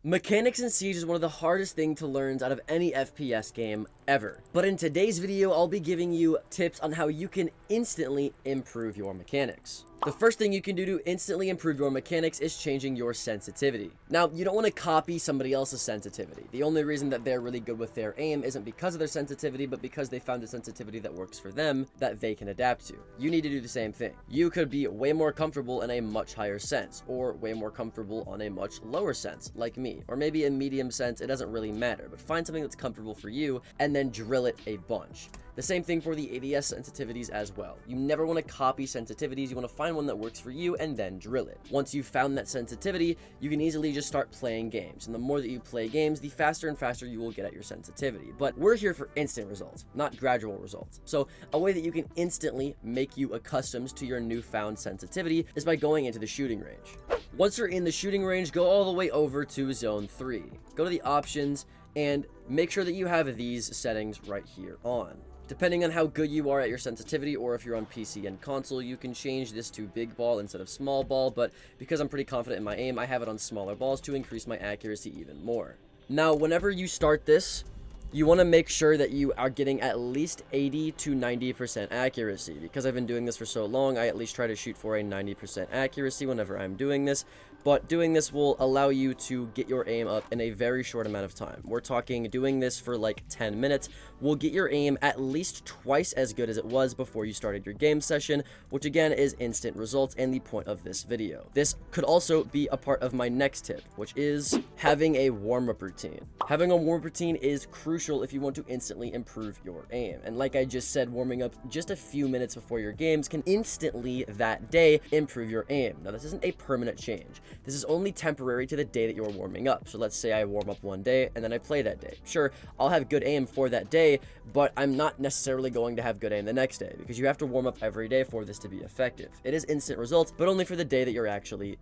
Mechanics in Siege is one of the hardest things to learn out of any FPS game ever. But in today's video, I'll be giving you tips on how you can instantly improve your mechanics. The first thing you can do to instantly improve your mechanics is changing your sensitivity. Now, you don't want to copy somebody else's sensitivity. The only reason that they're really good with their aim isn't because of their sensitivity, but because they found a sensitivity that works for them that they can adapt to. You need to do the same thing. You could be way more comfortable in a much higher sense, or way more comfortable on a much lower sense, like me. Or maybe a medium sense, it doesn't really matter, but find something that's comfortable for you and then drill it a bunch. The same thing for the ADS sensitivities as well. You never want to copy sensitivities, you want to find one that works for you and then drill it. Once you've found that sensitivity, you can easily just start playing games. And the more that you play games, the faster and faster you will get at your sensitivity. But we're here for instant results, not gradual results. So a way that you can instantly make you accustomed to your newfound sensitivity is by going into the shooting range. Once you're in the shooting range, go all the way over to zone 3. Go to the options and make sure that you have these settings right here on. Depending on how good you are at your sensitivity, or if you're on PC and console, you can change this to big ball instead of small ball, but because I'm pretty confident in my aim, I have it on smaller balls to increase my accuracy even more. Now, whenever you start this, you want to make sure that you are getting at least 80 to 90% accuracy. Because I've been doing this for so long, I at least try to shoot for a 90% accuracy whenever I'm doing this. But doing this will allow you to get your aim up in a very short amount of time. We're talking doing this for like 10 minutes will get your aim at least twice as good as it was before you started your game session, which again is instant results and the point of this video. This could also be a part of my next tip, which is having a warm-up routine. Having a warm-up routine is crucial if you want to instantly improve your aim. And like I just said, warming up just a few minutes before your games can instantly that day improve your aim. Now, this isn't a permanent change. This is only temporary to the day that you're warming up. So let's say I warm up one day and then I play that day. Sure, I'll have good aim for that day, but I'm not necessarily going to have good aim the next day because you have to warm up every day for this to be effective. It is instant results, but only for the day that you're actually,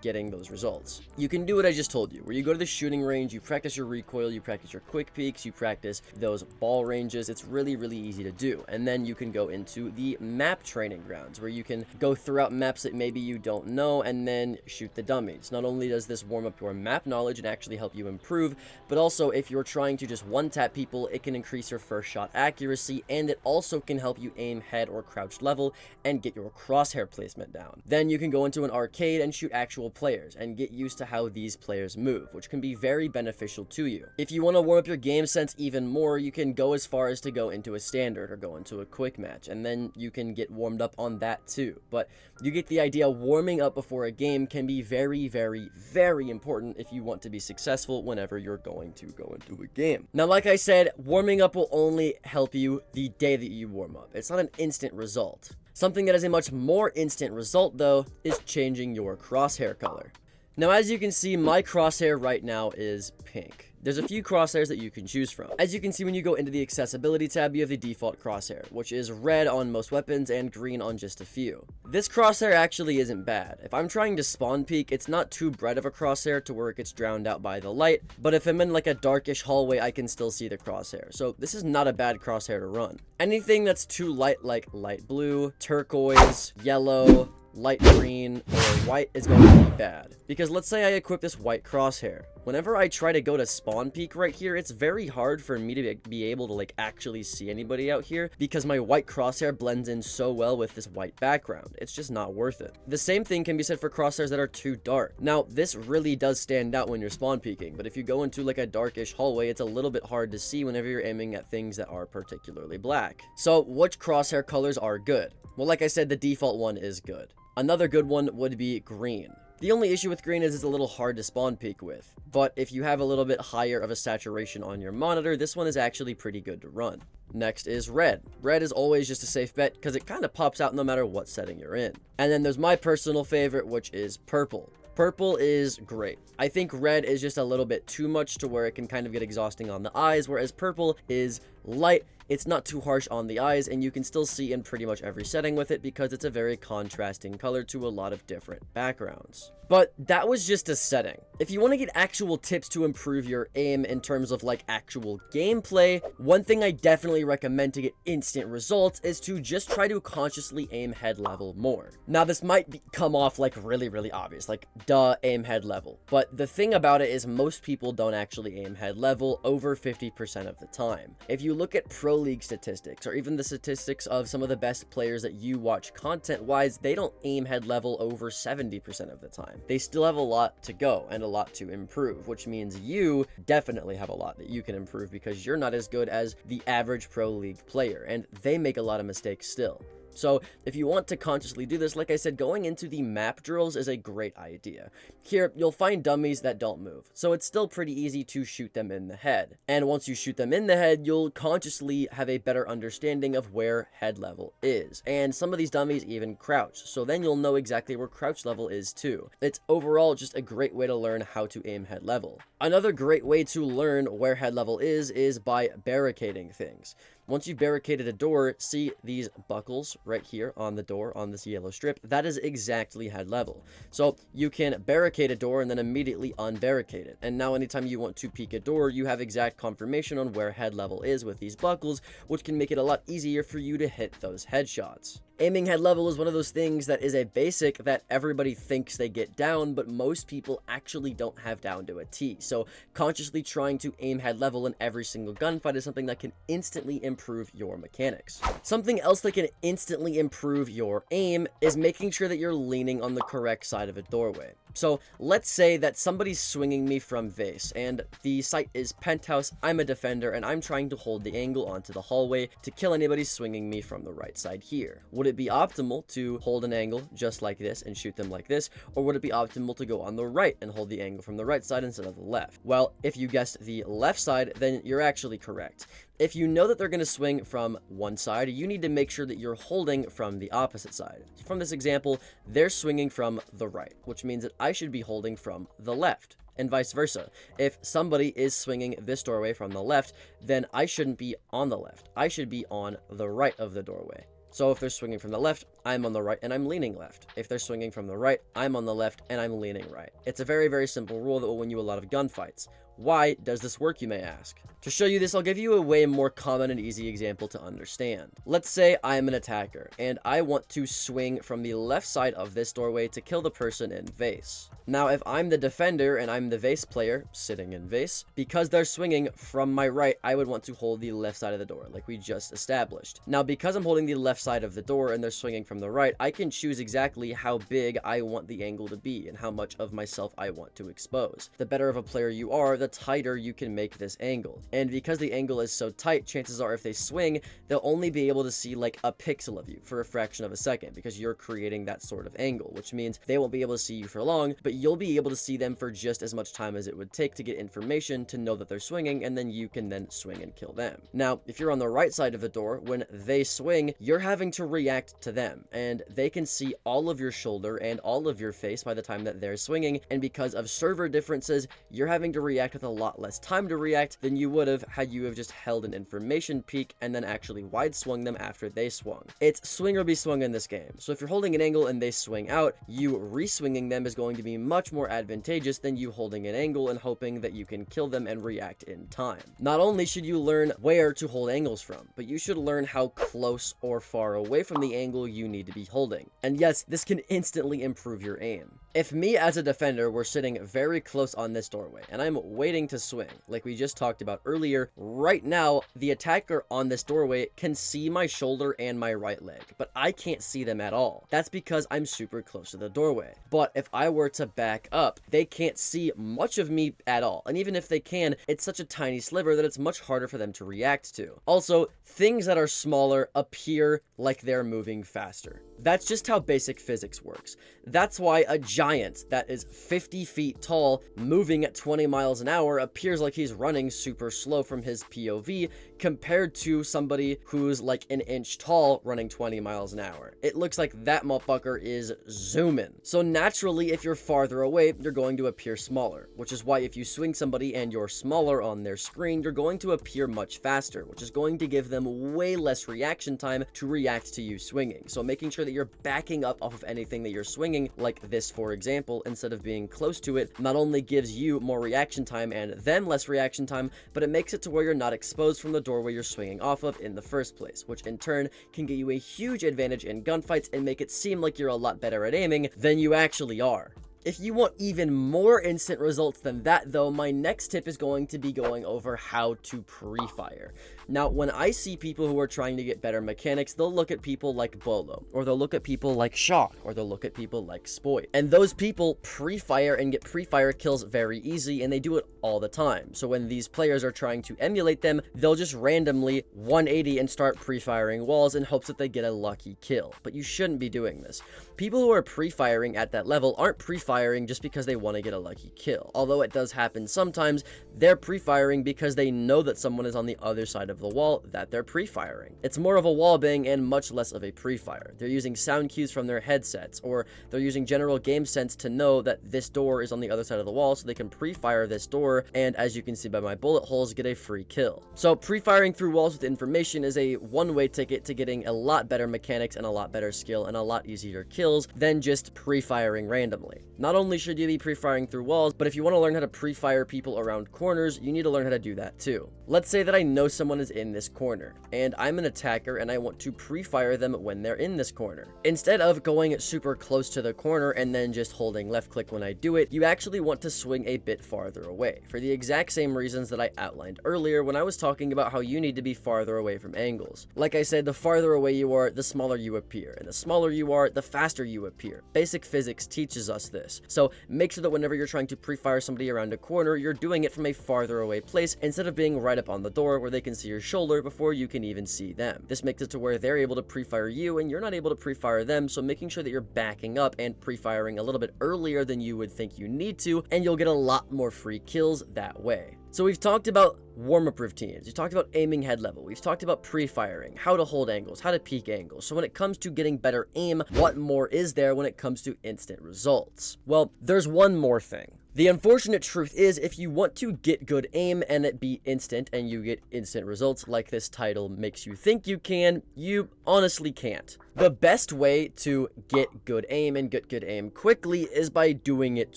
getting those results. You can do what I just told you, where you go to the shooting range, you practice your recoil, you practice your quick peeks, you practice those ball ranges. It's really, really easy to do. And then you can go into the map training grounds, where you can go throughout maps that maybe you don't know and then shoot the dummies. Not only does this warm up your map knowledge and actually help you improve, but also if you're trying to just one-tap people, it can increase your first shot accuracy, and it also can help you aim head or crouched level and get your crosshair placement down. Then you can go into an arcade and shoot actual players and get used to how these players move, which can be very beneficial to you. If you want to warm up your game sense even more, you can go as far as to go into a standard or go into a quick match, and then you can get warmed up on that too. But you get the idea. Warming up before a game can be very, very, very important if you want to be successful whenever you're going to go into a game. Now, like I said, warming up will only help you the day that you warm up. It's not an instant result. Something that is a much more instant result, though, is changing your crosshair color. Now, as you can see, my crosshair right now is pink. There's a few crosshairs that you can choose from. As you can see, when you go into the accessibility tab, you have the default crosshair, which is red on most weapons and green on just a few. This crosshair actually isn't bad. If I'm trying to spawn peek, it's not too bright of a crosshair to where it gets drowned out by the light, but if I'm in like a darkish hallway, I can still see the crosshair. So this is not a bad crosshair to run. Anything that's too light, like light blue, turquoise, yellow, light green, or white is going to be bad. Because let's say I equip this white crosshair. Whenever I try to go to spawn peek right here, it's very hard for me to be able to actually see anybody out here because my white crosshair blends in so well with this white background. It's just not worth it. The same thing can be said for crosshairs that are too dark. Now, this really does stand out when you're spawn peeking, but if you go into like a darkish hallway, it's a little bit hard to see whenever you're aiming at things that are particularly black. So which crosshair colors are good? Well, like I said, the default one is good. Another good one would be green. The only issue with green is it's a little hard to spawn peek with, but if you have a little bit higher of a saturation on your monitor, this one is actually pretty good to run. Next is red. Red is always just a safe bet because it kind of pops out no matter what setting you're in. And then there's my personal favorite, which is purple. Purple is great. I think red is just a little bit too much to where it can kind of get exhausting on the eyes, whereas purple is light, it's not too harsh on the eyes, and you can still see in pretty much every setting with it because it's a very contrasting color to a lot of different backgrounds. But that was just a setting. If you want to get actual tips to improve your aim in terms of like actual gameplay, one thing I definitely recommend to get instant results is to just try to consciously aim head level more. Now this might come off like really obvious, like duh, aim head level. But the thing about it is most people don't actually aim head level over 50% of the time. If you look at Pro League statistics, or even the statistics of some of the best players that you watch content wise, they don't aim head level over 70% of the time. They still have a lot to go and a lot to improve, which means you definitely have a lot that you can improve because you're not as good as the average Pro League player, and they make a lot of mistakes still. So if you want to consciously do this, like I said, going into the map drills is a great idea. Here, you'll find dummies that don't move, so it's still pretty easy to shoot them in the head. And once you shoot them in the head, you'll consciously have a better understanding of where head level is. And some of these dummies even crouch, so then you'll know exactly where crouch level is too. It's overall just a great way to learn how to aim head level. Another great way to learn where head level is by barricading things. Once you've barricaded a door, see these buckles right here on the door on this yellow strip? That is exactly head level. So you can barricade a door and then immediately unbarricade it. And now anytime you want to peek a door, you have exact confirmation on where head level is with these buckles, which can make it a lot easier for you to hit those headshots. Aiming head level is one of those things that is a basic that everybody thinks they get down, but most people actually don't have down to a T. So consciously trying to aim head level in every single gunfight is something that can instantly improve your mechanics. Something else that can instantly improve your aim is making sure that you're leaning on the correct side of a doorway. So let's say that somebody's swinging me from vase and the site is penthouse, I'm a defender, and I'm trying to hold the angle onto the hallway to kill anybody swinging me from the right side here. Would it be optimal to hold an angle just like this and shoot them like this, or would it be optimal to go on the right and hold the angle from the right side instead of the left? Well, if you guessed the left side, then you're actually correct. If you know that they're going to swing from one side, you need to make sure that you're holding from the opposite side. From this example, they're swinging from the right, which means that I should be holding from the left, and vice versa. If somebody is swinging this doorway from the left, then I shouldn't be on the left. I should be on the right of the doorway. So if they're swinging from the left, I'm on the right and I'm leaning left. If they're swinging from the right, I'm on the left and I'm leaning right. It's a very simple rule that will win you a lot of gunfights. Why does this work, you may ask? To show you this, I'll give you a way more common and easy example to understand. Let's say I'm an attacker, and I want to swing from the left side of this doorway to kill the person in vase. Now, if I'm the defender and I'm the vase player, sitting in vase, because they're swinging from my right, I would want to hold the left side of the door, like we just established. Now, because I'm holding the left side of the door and they're swinging from the right, I can choose exactly how big I want the angle to be and how much of myself I want to expose. The better of a player you are, the tighter you can make this angle. And because the angle is so tight, chances are if they swing, they'll only be able to see like a pixel of you for a fraction of a second because you're creating that sort of angle, which means they won't be able to see you for long, but you'll be able to see them for just as much time as it would take to get information to know that they're swinging, and then you can then swing and kill them. Now, if you're on the right side of the door, when they swing, you're having to react to them, and they can see all of your shoulder and all of your face by the time that they're swinging, and because of server differences, you're having to react with a lot less time to react than you would have had you have just held an information peak and then actually wide swung them after they swung. It's swing or be swung in this game, so if you're holding an angle and they swing out, you re-swinging them is going to be much more advantageous than you holding an angle and hoping that you can kill them and react in time. Not only should you learn where to hold angles from, but you should learn how close or far away from the angle you need to be holding. And yes, this can instantly improve your aim. If me as a defender were sitting very close on this doorway and I'm waiting to swing, like we just talked about earlier, right now the attacker on this doorway can see my shoulder and my right leg, but I can't see them at all. That's because I'm super close to the doorway. But if I were to back up, they can't see much of me at all. And even if they can, it's such a tiny sliver that it's much harder for them to react to. Also, things that are smaller appear like they're moving faster. faster. That's just how basic physics works. That's why a giant that is 50 feet tall moving at 20 miles an hour appears like he's running super slow from his POV compared to somebody who's like an inch tall running 20 miles an hour. It looks like that motherfucker is zooming. So naturally, if you're farther away, you're going to appear smaller, which is why if you swing somebody and you're smaller on their screen, you're going to appear much faster, which is going to give them way less reaction time to react to you swinging. So making sure that you're backing up off of anything that you're swinging, like this for example, instead of being close to it, not only gives you more reaction time and them less reaction time, but it makes it to where you're not exposed from the doorway you're swinging off of in the first place, which in turn can get you a huge advantage in gunfights and make it seem like you're a lot better at aiming than you actually are. If you want even more instant results than that though, my next tip is going to be going over how to pre-fire. Now, when I see people who are trying to get better mechanics, they'll look at people like Bolo, or they'll look at people like Shock, or they'll look at people like Spoit. And those people pre-fire and get pre-fire kills very easy, and they do it all the time. So when these players are trying to emulate them, they'll just randomly 180 and start pre-firing walls in hopes that they get a lucky kill. But you shouldn't be doing this. People who are pre-firing at that level aren't pre-firing just because they want to get a lucky kill. Although it does happen sometimes, they're pre-firing because they know that someone is on the other side of the wall that they're pre-firing. It's more of a wall bang and much less of a pre-fire. They're using sound cues from their headsets, or they're using general game sense to know that this door is on the other side of the wall, so they can pre-fire this door, and as you can see by my bullet holes, get a free kill. So pre-firing through walls with information is a one-way ticket to getting a lot better mechanics and a lot better skill and a lot easier kills than just pre-firing randomly. Not only should you be pre-firing through walls, but if you want to learn how to pre-fire people around corners, you need to learn how to do that too. Let's say that I know someone is in this corner, and I'm an attacker and I want to pre-fire them when they're in this corner. Instead of going super close to the corner and then just holding left click when I do it, you actually want to swing a bit farther away, for the exact same reasons that I outlined earlier when I was talking about how you need to be farther away from angles. Like I said, the farther away you are, the smaller you appear, and the smaller you are, the faster you appear. Basic physics teaches us this. So make sure that whenever you're trying to pre-fire somebody around a corner, you're doing it from a farther away place instead of being right up on the door where they can see your shoulder before you can even see them. This makes it to where they're able to pre-fire you and you're not able to pre-fire them, so making sure that you're backing up and pre-firing a little bit earlier than you would think you need to, and you'll get a lot more free kills that way. So we've talked about warm-up routines, we've talked about aiming head level, we've talked about pre-firing, how to hold angles, how to peek angles. So when it comes to getting better aim, what more is there when it comes to instant results? Well, there's one more thing. The unfortunate truth is, if you want to get good aim and it be instant and you get instant results like this title makes you think you can, you honestly can't. The best way to get good aim and get good aim quickly is by doing it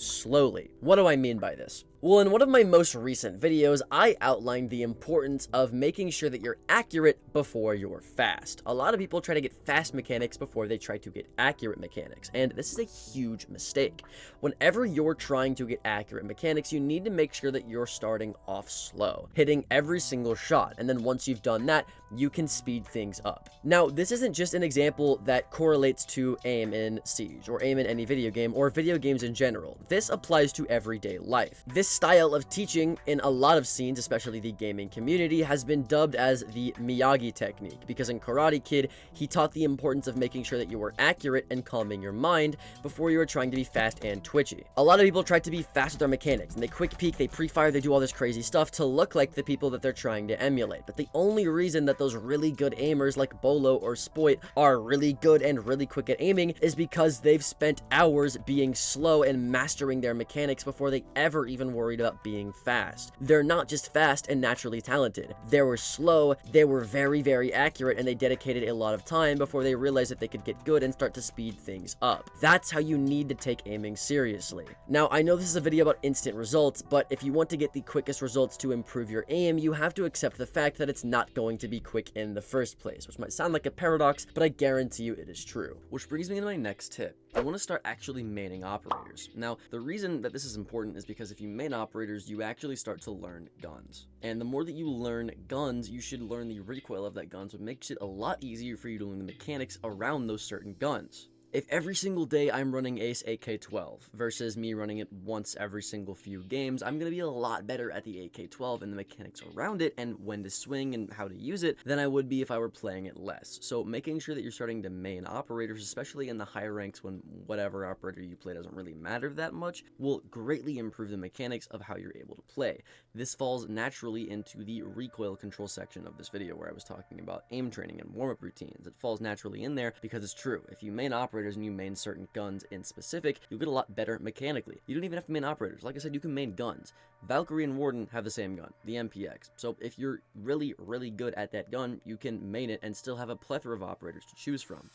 slowly. What do I mean by this? Well, in one of my most recent videos, I outlined the importance of making sure that you're accurate before you're fast. A lot of people try to get fast mechanics before they try to get accurate mechanics, and this is a huge mistake. Whenever you're trying to get accurate mechanics, you need to make sure that you're starting off slow, hitting every single shot, and then once you've done that, you can speed things up. Now, this isn't just an example that correlates to aim in Siege, or aim in any video game, or video games in general. This applies to everyday life. This style of teaching in a lot of scenes, especially the gaming community, has been dubbed as the Miyagi technique, because in Karate Kid, he taught the importance of making sure that you were accurate and calming your mind before you were trying to be fast and twitchy. A lot of people try to be fast with their mechanics, and they quick peek, they pre-fire, they do all this crazy stuff to look like the people that they're trying to emulate. But the only reason that those really good aimers like Bolo or Spoit are really good and really quick at aiming is because they've spent hours being slow and mastering their mechanics before they ever even worried about being fast. They're not just fast and naturally talented. They were slow, they were very, very accurate, and they dedicated a lot of time before they realized that they could get good and start to speed things up. That's how you need to take aiming seriously. Now, I know this is a video about instant results, but if you want to get the quickest results to improve your aim, you have to accept the fact that it's not going to be quick in the first place, which might sound like a paradox, but I guarantee you it is true. Which brings me to my next tip. I want to start actually manning operators. Now, the reason that this is important is because if you man operators, you actually start to learn guns. And the more that you learn guns, you should learn the recoil of that gun, so it makes it a lot easier for you to learn the mechanics around those certain guns. If every single day I'm running Ace AK-12 versus me running it once every single few games, I'm going to be a lot better at the AK-12 and the mechanics around it and when to swing and how to use it than I would be if I were playing it less. So making sure that you're starting to main operators, especially in the higher ranks when whatever operator you play doesn't really matter that much, will greatly improve the mechanics of how you're able to play. This falls naturally into the recoil control section of this video where I was talking about aim training and warm-up routines. It falls naturally in there because it's true. If you main operators and you main certain guns in specific, you'll get a lot better mechanically. You don't even have to main operators. Like I said, you can main guns. Valkyrie and Warden have the same gun, the MPX. So if you're really, really good at that gun, you can main it and still have a plethora of operators to choose from.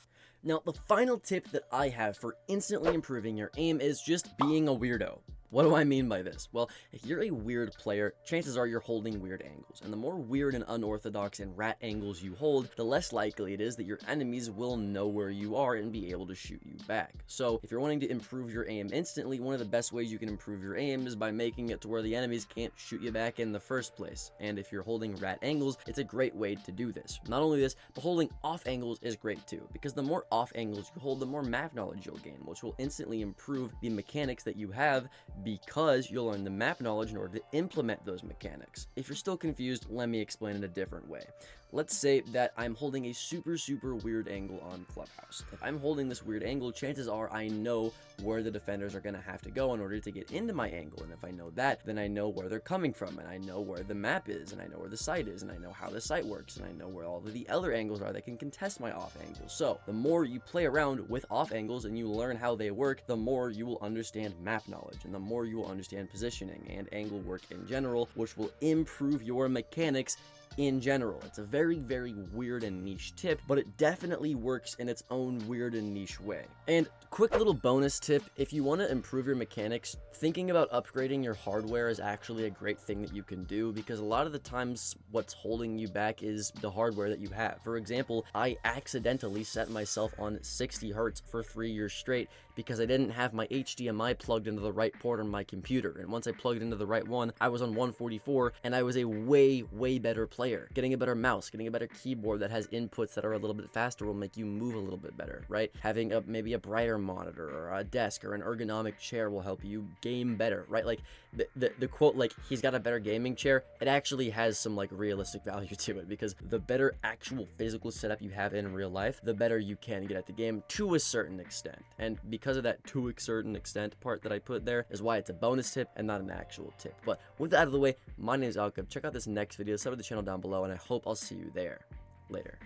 Now, the final tip that I have for instantly improving your aim is just being a weirdo. What do I mean by this? Well, if you're a weird player, chances are you're holding weird angles, and the more weird and unorthodox and rat angles you hold, the less likely it is that your enemies will know where you are and be able to shoot you back. So, if you're wanting to improve your aim instantly, one of the best ways you can improve your aim is by making it to where the enemies can't shoot you back in the first place. And if you're holding rat angles, it's a great way to do this. Not only this, but holding off angles is great too, because the more off angles you hold, the more map knowledge you'll gain, which will instantly improve the mechanics that you have because you'll learn the map knowledge in order to implement those mechanics. If you're still confused, let me explain it a different way. Let's say that I'm holding a super weird angle on Clubhouse. If I'm holding this weird angle, chances are I know where the defenders are going to have to go in order to get into my angle, and if I know that, then I know where they're coming from, and I know where the map is, and I know where the site is, and I know how the site works, and I know where all of the other angles are that can contest my off angles. So, the more you play around with off angles and you learn how they work, the more you will understand map knowledge, and the more you will understand positioning and angle work in general, which will improve your mechanics in general. It's a very weird and niche tip, but it definitely works in its own weird and niche way. And quick little bonus tip, if you want to improve your mechanics, thinking about upgrading your hardware is actually a great thing that you can do, because a lot of the times what's holding you back is the hardware that you have. For example, I accidentally set myself on 60 Hz for 3 years straight because I didn't have my HDMI plugged into the right port on my computer, and once I plugged into the right one, I was on 144, and I was a way better player. Getting a better mouse, getting a better keyboard that has inputs that are a little bit faster will make you move a little bit better, right? Having maybe a brighter monitor or a desk or an ergonomic chair will help you game better, right? Like the quote, like, he's got a better gaming chair, it actually has some like realistic value to it, because the better actual physical setup you have in real life, the better you can get at the game to a certain extent. And because of that to a certain extent part that I put there is why it's a bonus tip and not an actual tip. But with that out of the way, my name is Alka. Check out this next video, sub to the channel down below, and I hope I'll see you there. Later.